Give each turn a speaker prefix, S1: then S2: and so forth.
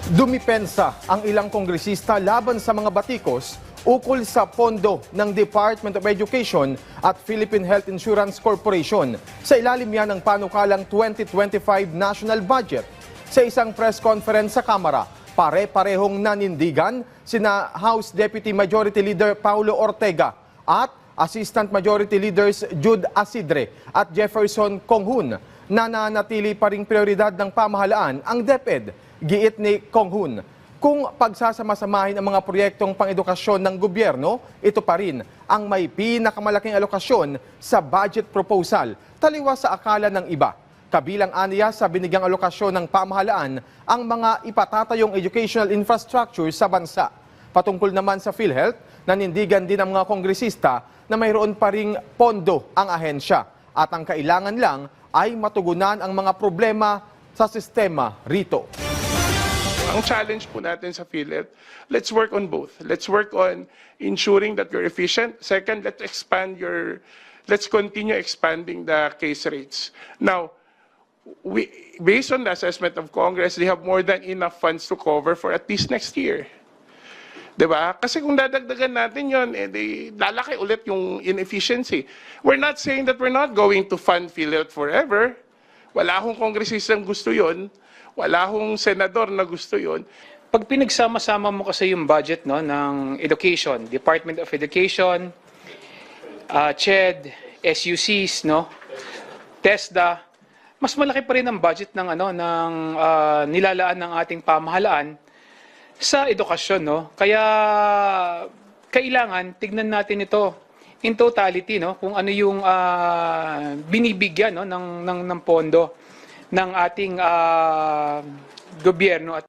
S1: Dumipensa ang ilang kongresista laban sa mga batikos ukol sa pondo ng Department of Education at Philippine Health Insurance Corporation sa ilalim yan ng panukalang 2025 National Budget. Sa isang press conference sa Kamara, pare-parehong nanindigan sina House Deputy Majority Leader Paulo Ortega at Assistant Majority Leaders Jude Asidre at Jefferson Conghun na nanatili pa ring prioridad ng pamahalaan ang DepEd. Giit ni Conghun, kung pagsasama-samahin ang mga proyektong pang-edukasyon ng gobyerno, ito pa rin ang may pinakamalaking alokasyon sa budget proposal, taliwas sa akala ng iba. Kabilang aniya sa binigyang alokasyon ng pamahalaan ang mga ipatatayong educational infrastructure sa bansa. Patungkol naman sa PhilHealth, nanindigan din ang mga kongresista na mayroon pa ring pondo ang ahensya at ang kailangan lang ay matugunan ang mga problema sa sistema rito.
S2: Ang challenge po natin sa PhilHealth, let's work on both. Let's work on ensuring that you're efficient. Second, let's continue expanding the case rates. Now, based on the assessment of Congress, they have more than enough funds to cover for at least next year. Diba? Kasi kung dadagdagan natin yon, lalaki ulit yung inefficiency. We're not saying that we're not going to fund PhilHealth forever. Wala akong kongresistang gusto yon. Wala akong senador na gusto yon.
S3: Pag pinagsama-sama mo kasi yung budget ng Education, Department of Education, CHED, SUCs, TESDA, mas malaki pa rin ang budget ng nilalaan ng ating pamahalaan sa edukasyon, Kaya kailangan tignan natin ito in totality, kung ano yung binibigyan ng pondo ng ating gobyerno at